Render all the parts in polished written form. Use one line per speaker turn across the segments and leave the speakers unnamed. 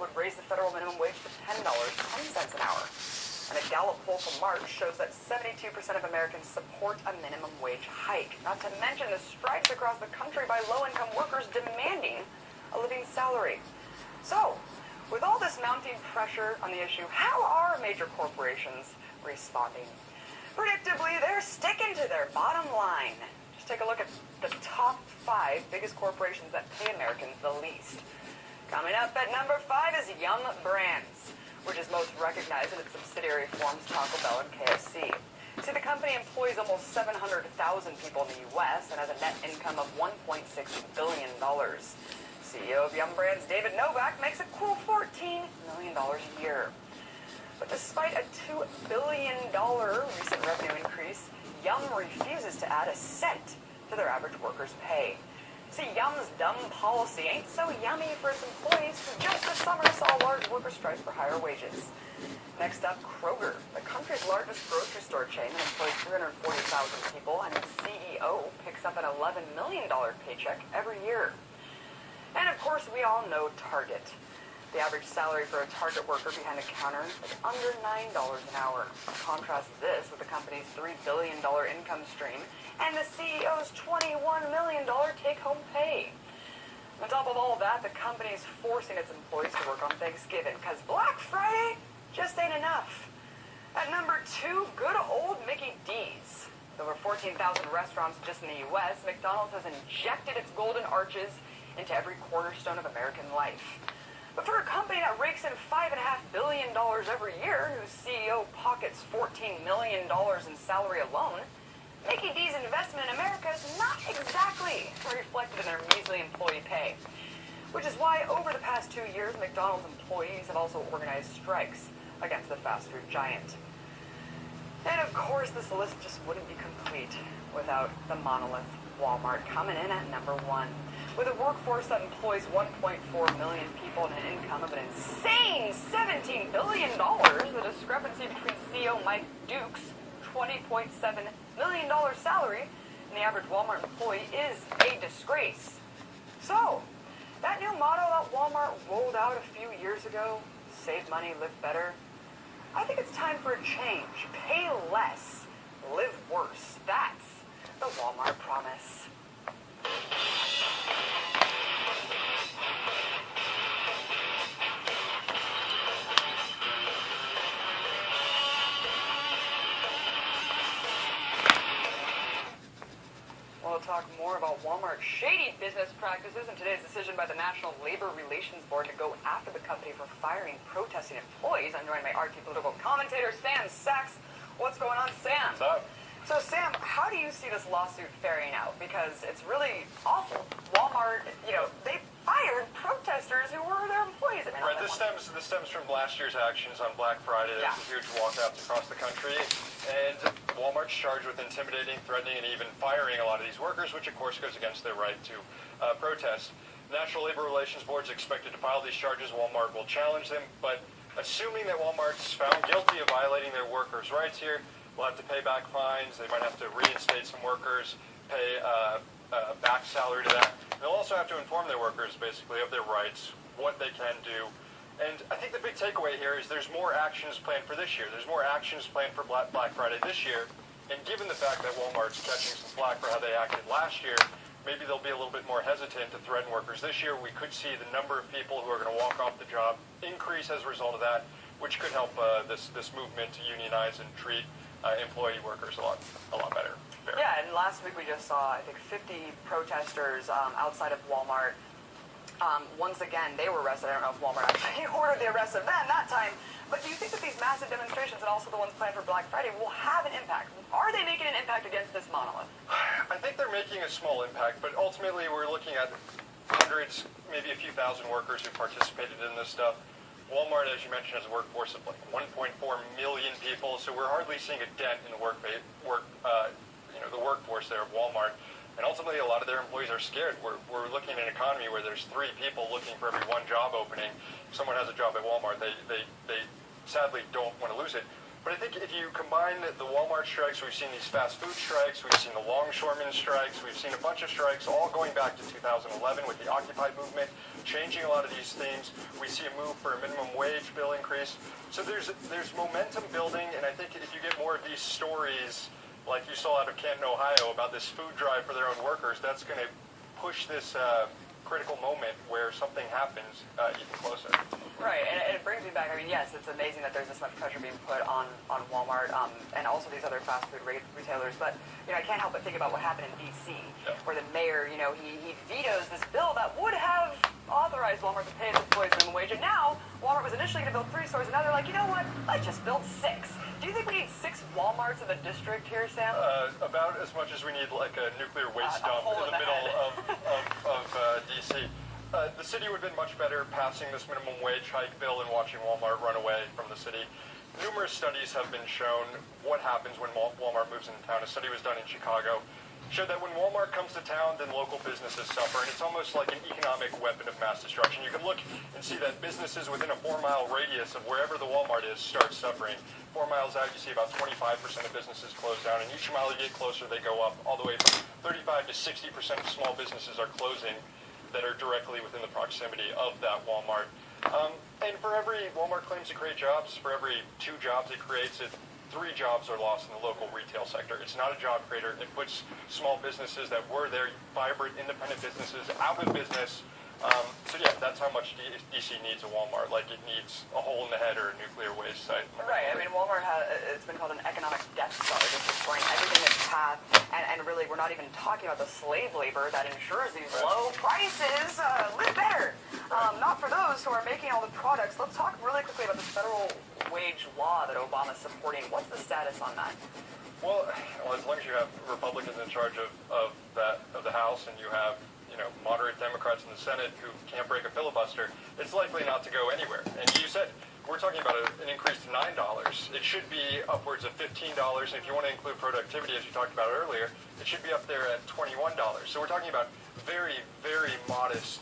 would raise the federal minimum wage to $10.20 an hour. And a Gallup poll from March shows that 72% of Americans support a minimum wage hike. Not to mention the strikes across the country by low-income workers demanding a living salary. So, with all this mounting pressure on the issue, how are major corporations responding? Predictably, they're sticking to their bottom line. Just take a look at the top 5 biggest corporations that pay Americans the least. Coming up at number 5 is Yum Brands, which is most recognized in its subsidiary forms Taco Bell and KFC. See, the company employs almost 700,000 people in the U.S. and has a net income of $1.6 billion. CEO of Yum Brands, David Novak, makes a cool $14 million a year. But despite a $2 billion recent revenue increase, Yum refuses to add a cent to their average worker's pay. See, Yum's dumb policy ain't so yummy for its employees, who just this summer saw a large worker strike for higher wages. Next up, Kroger, the country's largest grocery store chain that employs 340,000 people, and its CEO picks up an $11 million paycheck every year. And of course, we all know Target. The average salary for a Target worker behind a counter is under $9 an hour. Contrast this with the company's $3 billion income stream and the CEO's $21 million take-home pay. On top of all of that, the company is forcing its employees to work on Thanksgiving because Black Friday just ain't enough. At number 2, good old Mickey D's. With over 14,000 restaurants just in the U.S., McDonald's has injected its golden arches into every cornerstone of American life. But for a company that rakes in $5.5 billion every year, whose CEO pockets $14 million in salary alone, Mickey D's investment in America is not exactly reflected in their measly employee pay. Which is why over the past 2 years, McDonald's employees have also organized strikes against the fast food giant. And of course, this list just wouldn't be complete without the monolith Walmart coming in at number 1. With a workforce that employs 1.4 million people and an income of an insane $17 billion, the discrepancy between CEO Mike Duke's $20.7 million salary and the average Walmart employee is a disgrace. So, that new motto that Walmart rolled out a few years ago, save money, live better, I think it's time for a change. Pay less, live worse. That's the Walmart promise. We'll talk more about Walmart's shady business practices and today's decision by the National Labor Relations Board to go after the company for firing protesting employees. I'm joined by RT political commentator Sam Sachs. What's going on, Sam?
What's up?
So, Sam, how do you see this lawsuit faring out? Because it's really awful. Walmart, they fired protesters who were their employees. I mean,
right, this stems from last year's actions on Black Friday. There was huge walkouts across the country, and Walmart's charged with intimidating, threatening, and even firing a lot of these workers, which of course goes against their right to protest. The National Labor Relations Board is expected to file these charges. Walmart will challenge them, but assuming that Walmart's found guilty of violating their workers' rights here, will have to pay back fines. They might have to reinstate some workers, pay back salary to that. They'll also have to inform their workers, basically, of their rights, what they can do. And I think the big takeaway here is there's more actions planned for this year. There's more actions planned for Black Friday this year. And given the fact that Walmart's catching some flack for how they acted last year, maybe they'll be a little bit more hesitant to threaten workers this year. We could see the number of people who are going to walk off the job increase as a result of that, which could help this movement to unionize and treat employee workers a lot better. Fair.
Yeah, and last week we just saw, I think, 50 protesters outside of Walmart. Once again, they were arrested. I don't know if Walmart actually ordered the arrest of them that time. But do you think that these massive demonstrations and also the ones planned for Black Friday will have an impact? Are they making an impact against this monolith?
I think they're making a small impact, but ultimately we're looking at hundreds, maybe a few thousand workers who participated in this stuff. Walmart, as you mentioned, has a workforce of like 1.4 million people, so we're hardly seeing a dent in the the workforce there of Walmart. And ultimately, a lot of their employees are scared. We're looking at an economy where there's 3 people looking for every 1 job opening. If someone has a job at Walmart, they sadly don't want to lose it. But I think if you combine the Walmart strikes, we've seen these fast food strikes, we've seen the longshoremen strikes, we've seen a bunch of strikes all going back to 2011 with the Occupy movement, changing a lot of these themes. We see a move for a minimum wage bill increase. So there's momentum building, and I think if you get more of these stories like you saw out of Canton, Ohio, about this food drive for their own workers, that's going to push this critical moment where something happens even closer.
Right, and it brings me back. I mean, yes, it's amazing that there's this much pressure being put on Walmart and also these other fast food retailers. But I can't help but think about what happened in D.C., where the mayor, he vetoes this bill that would have authorized Walmart to pay its employees minimum wage. And now Walmart was initially going to build 3 stores, and now they're like, you know what? Let's just build 6. Do you think we need 6 Walmarts in the district here, Sam?
About as much as we need like a nuclear waste dump in the middle of D.C. The city would have been much better passing this minimum wage hike bill and watching Walmart run away from the city. Numerous studies have been shown what happens when Walmart moves into town. A study was done in Chicago. Showed that when Walmart comes to town, then local businesses suffer, and it's almost like an economic weapon of mass destruction. You can look and see that businesses within a 4-mile radius of wherever the Walmart is start suffering. 4 miles out, you see about 25% of businesses close down, and each mile you get closer, they go up, all the way from 35 to 60% of small businesses are closing that are directly within the proximity of that Walmart. And for every Walmart claims to create jobs, for every 2 jobs it creates, 3 jobs are lost in the local retail sector. It's not a job creator. It puts small businesses that were there, vibrant, independent businesses, out of business. So yeah, that's how much D.C. needs a Walmart. Like it needs a hole in the head or a nuclear waste site.
Right. I mean, Walmart it's been called an economic death star, just destroying everything in its path. And really, we're not even talking about the slave labor that ensures these low prices. Live better. Not for those who are making all the products. Let's talk really quickly about the federal wage law that Obama's supporting. What's the status on that?
Well, as long as you have Republicans in charge of the House, and you have moderate Democrats in the Senate who can't break a filibuster, it's likely not to go anywhere. And you said we're talking about an increase to $9. It should be upwards of $15. And if you want to include productivity, as you talked about earlier, it should be up there at $21. So we're talking about very, very modest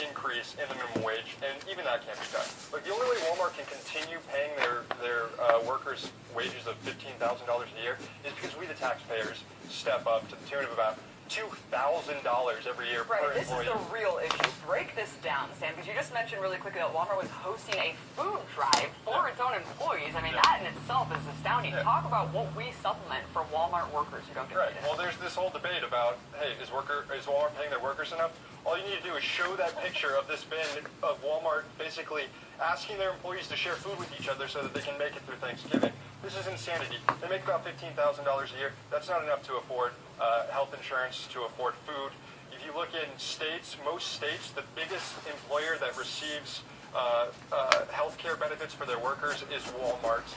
increase in the minimum wage, and even that can't be done. Look, the only way Walmart can continue paying their workers wages of $15,000 a year is because we, the taxpayers, step up to the tune of about $2,000 every year per employee.
This is the real issue. Break this down, Sam, because you just mentioned really quickly that Walmart was hosting a food drive for its own employees. I mean, that in itself is astounding. Talk about what we supplement for Walmart workers who don't get paid.
Well, there's this whole debate about, hey, is Walmart paying their workers enough? All you need to do is show that picture of this bin of Walmart basically asking their employees to share food with each other so that they can make it through Thanksgiving. This is insanity. They make about $15,000 a year. That's not enough to afford health insurance, to afford food. If you look in states, most states, the biggest employer that receives health care benefits for their workers is Walmart.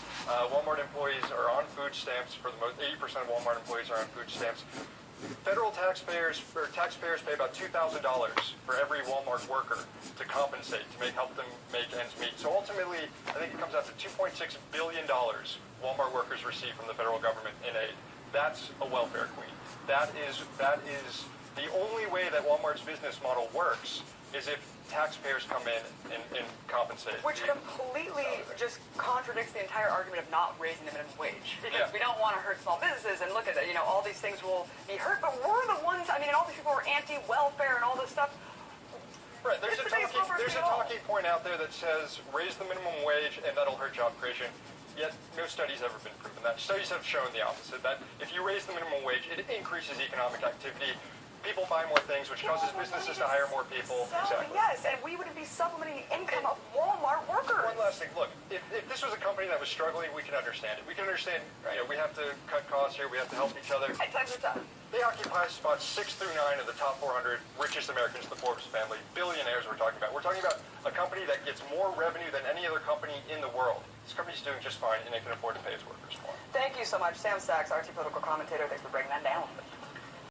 Walmart employees are on food stamps. For the most, 80% of Walmart employees are on food stamps. Federal taxpayers pay about $2,000 for every Walmart worker to compensate, to help them make ends meet. So ultimately, I think it comes out to $2.6 billion Walmart workers receive from the federal government in aid. That's a welfare queen. That is the only way that Walmart's business model works is if taxpayers come in and compensate.
Which completely just contradicts the entire argument of not raising the minimum wage. Because we don't want to hurt small businesses, and look at it, all these things will be hurt, but we're the ones, and all these people are anti-welfare and all this stuff.
Right, there's a talking point out there that says raise the minimum wage and that'll hurt job creation. Yet no study's ever been proven that. Studies have shown the opposite, that if you raise the minimum wage, it increases economic activity. People buy more things, which causes businesses to hire more people.
Exactly. Yes, and we wouldn't be supplementing the income of Walmart workers.
One last thing. Look, if this was a company that was struggling, we can understand it. We can understand, we have to cut costs here. We have to help each other.
Times are tough.
They occupy spots 6 through 9 of the top 400 richest Americans, the Forbes family. Billionaires we're talking about. We're talking about a company that gets more revenue than any other company in the world. This company's doing just fine, and it can afford to pay its workers more.
Thank you so much, Sam Sachs, RT political commentator. Thanks for breaking that down.